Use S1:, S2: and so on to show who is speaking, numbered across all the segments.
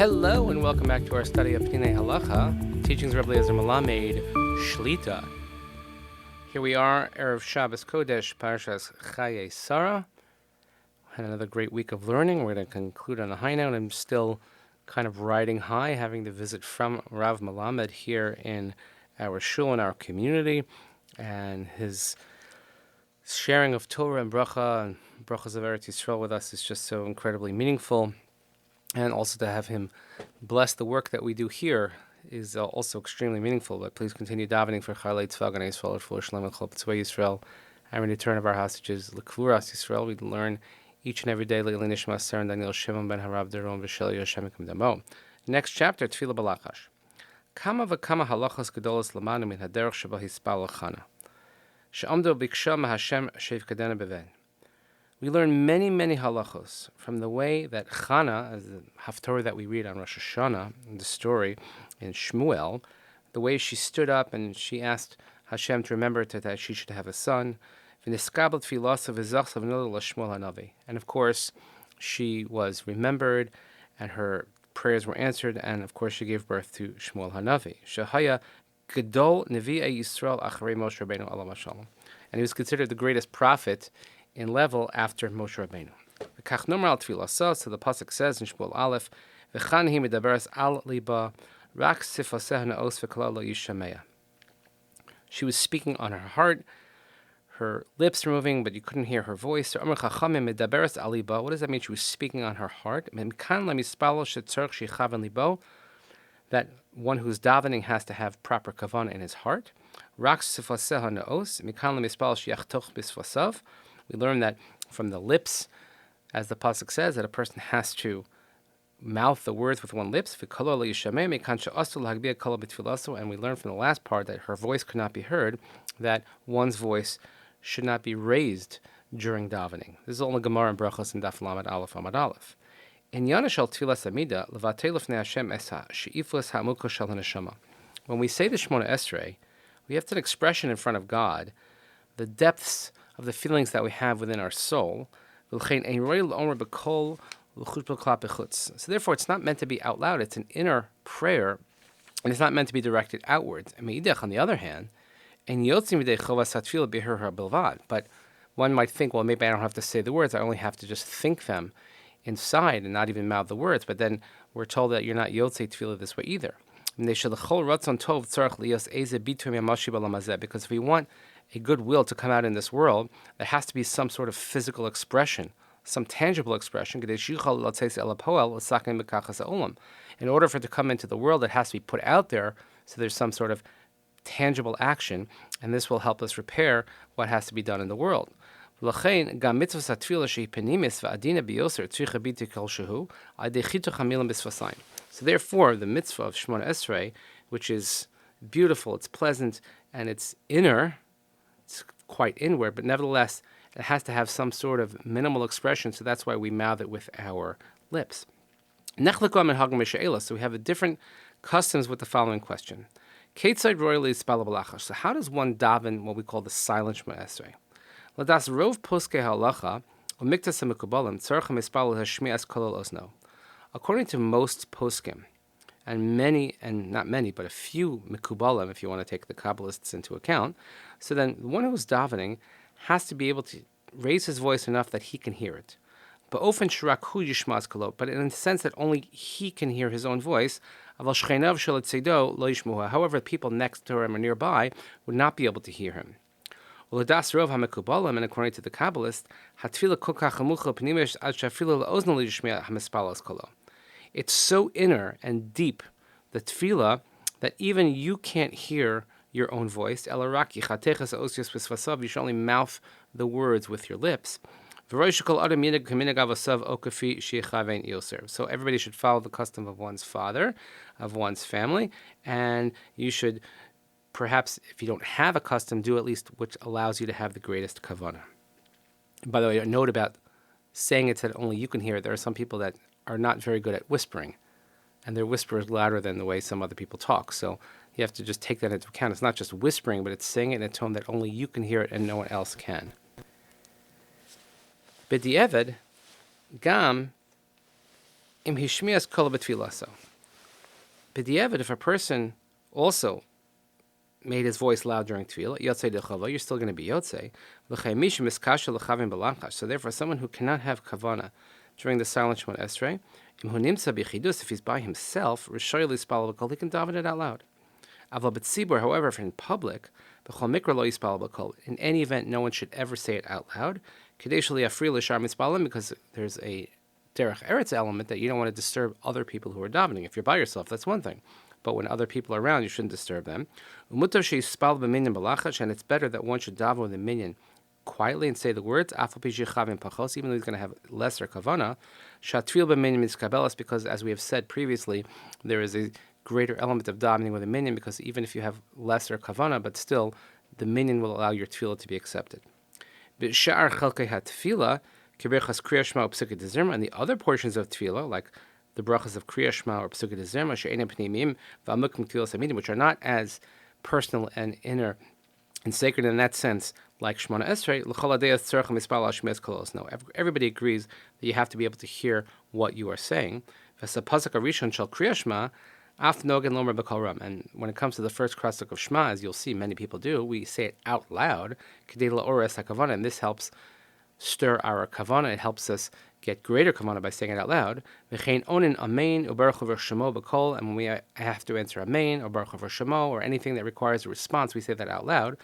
S1: Hello and welcome back to our study of Peninei Halacha, Teachings of Rabbi Eliezer Melamed, Shlita. Here we are, Erev Shabbos Kodesh, Parashas Chayei Sarah. Had another great week of learning. We're going to conclude on a high note. I'm still kind of riding high, having the visit from Rav Melamed here in our shul, in our community, and his sharing of Torah and bracha and brachas of Eretz Yisrael with us is just so incredibly meaningful. And also to have him bless the work that we do here is also extremely meaningful. But please continue davening for Charlei Tzva Ganei Yisrael, for Shalom and Chol Tzvei Yisrael, and in return of our hostages, L'Kvuras Yisrael. We learn each and every day, Le'ilei Nishmat Sarah and Daniel Shimon ben Harav Deron v'Shel Yoshem Ekim Damo. Next chapter, Tefillah Balachash. Kama v'kama halachas gedolos lamanu min haderech sheba hispal l'chana. She'amdo biksha ma'Hashem she'ifkadena beven. We learn many, many halachos from the way that Chana, as the haftorah that we read on Rosh Hashanah, in the story in Shmuel, the way she stood up and she asked Hashem to remember that she should have a son. And of course, she was remembered and her prayers were answered, and of course she gave birth to Shmuel Hanavi. Shahaya Gedol Nevi'ei Yisrael Acharei Moshe Rabbeinu Alav Hashalom. And he was considered the greatest prophet in level after Moshe Rabbeinu. V'kach nomer al tefillah, so the pasuk says in Shmuel Aleph, v'chan hi medaberes al liba, rak sifaseh na'os v'kala lo yishameya. She was speaking on her heart, her lips were moving, but you couldn't hear her voice. So Amar Chachamim medaberes al liba. What does that mean? She was speaking on her heart. M'kan lamispalo shetzarch shichaven libo. That one who's davening has to have proper kavanah in his heart. Rak sifaseh na'os, m'kan lamispalo sheyachtoch bisfasav. We learn that from the lips, as the pasuk says, that a person has to mouth the words with one lips. And we learn from the last part that her voice could not be heard, that one's voice should not be raised during davening. This is all in the Gemara and Brachos and Daf Lamed Aleph Amad Aleph. In Yanashal Tfilas Amida, Levatei Lefnei Hashem Esa Sheiflas Hamuka Shal Haneshama. When we say the Shemoneh Esreh, we have an expression in front of God, the depths of the feelings that we have within our soul. So therefore, it's not meant to be out loud. It's an inner prayer, and it's not meant to be directed outwards. On the other hand, but one might think, well, maybe I don't have to say the words. I only have to just think them inside and not even mouth the words. But then we're told that you're not yotzei tefillah this way either. Because if we want a good will to come out in this world, there has to be some sort of physical expression, some tangible expression. In order for it to come into the world, it has to be put out there, so there's some sort of tangible action, and this will help us repair what has to be done in the world. So therefore, the mitzvah of Shemoneh Esreh, which is beautiful, it's pleasant, and it's inner, it's quite inward, but nevertheless, it has to have some sort of minimal expression, so that's why we mouth it with our lips. So we have a different customs with the following question. So how does one daven what we call the silent Shemoneh Esreh? Ladas rov poskei halacha umiktas hamikubalim tzarcha mispal hashmias kolol osno. According to most poskim, and many, and not many, but a few mikubalim, if you want to take the Kabbalists into account, so then the one who's davening has to be able to raise his voice enough that he can hear it. But in the sense that only he can hear his own voice. However, people next to him or nearby would not be able to hear him. And according to the Kabbalists, it's so inner and deep, the tefillah, that even you can't hear your own voice. You should only mouth the words with your lips. So everybody should follow the custom of one's father, of one's family, and you should, perhaps, if you don't have a custom, do at least which allows you to have the greatest kavanah. By the way, a note about saying it so that only you can hear it. There are some people that are not very good at whispering, and their whisper is louder than the way some other people talk. So you have to just take that into account. It's not just whispering, but it's saying it in a tone that only you can hear it and no one else can. B'di'evad, gam Im hishmias kol b'tfilaso. B'diavad, if a person also made his voice loud during tefillah, yotzei dechava, you're still going to be yotzei. L'chei mishum iskasha l'chavim b'lanchash. So therefore, someone who cannot have kavana during the silent Shemoneh Esreh, im hu nimtza b'chidus, if he's by himself, rishoy lispal b'kol, he can daven it out loud. Aval b'tzibur, however, if in public, b'chol mikra lo yispal b'kol, in any event, no one should ever say it out loud. Kadei sheli yafri l'shar mispalim, because there's a derech eretz element that you don't want to disturb other people who are davening. If you're by yourself, that's one thing. But when other people are around, you shouldn't disturb them. And it's better that one should daven with a minyan quietly and say the words, even though he's going to have lesser kavana, because as we have said previously, there is a greater element of davening with a minyan, because even if you have lesser kavana, but still, the minyan will allow your tefillah to be accepted. And the other portions of tefillah, like the brachas of Kriya Shema or Pesukei Dezerma, she'einem pnimiyim v'amukim tefillas hamidim, which are not as personal and inner and sacred in that sense, like Shemoneh Esreh, l'chol hadei tzorech mispal hashmias kolos. No, everybody agrees that you have to be able to hear what you are saying. V'sa pasuk harishon shel Kriya Shema, af nogen lomer b'kol ram. And when it comes to the first pasuk of Shema, as you'll see, many people do, we say it out loud, kedei la'or es hakavana, and this helps stir our kavana. It helps us get greater kavana by saying it out loud. V'chein onin amen u'baruch hu v'shemo b'kol, and when we have to answer amen or baruch hu v'shemo or anything that requires a response, we say that out loud.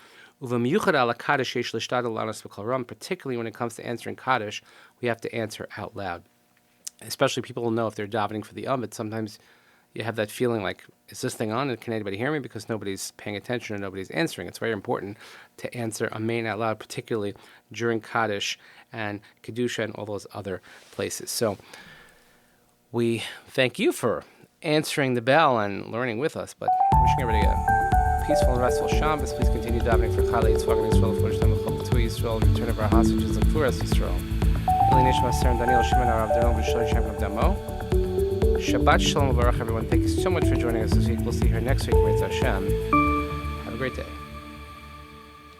S1: Uv'miyuchad ala kaddish yesh l'shtadel lanos b'kol ram, particularly when it comes to answering kaddish, we have to answer out loud. Especially people will know if they're davening for the but sometimes you have that feeling like, is this thing on and can anybody hear me? Because nobody's paying attention and nobody's answering. It's very important to answer amen out loud, particularly during Kaddish and Kedusha and all those other places. So we thank you for answering the bell and learning with us, but wishing everybody a peaceful and restful Shabbos. Please continue davening for Chale Yitzvah Yisrael, for Shem Yisrael, return of our hostages and Puras Yisrael. Nishmat Daniel Shemoneh Esreh Shabbat Shalom Baruch, everyone. Thank you so much for joining us this week. We'll see you here next week. Hashem. Have a great day.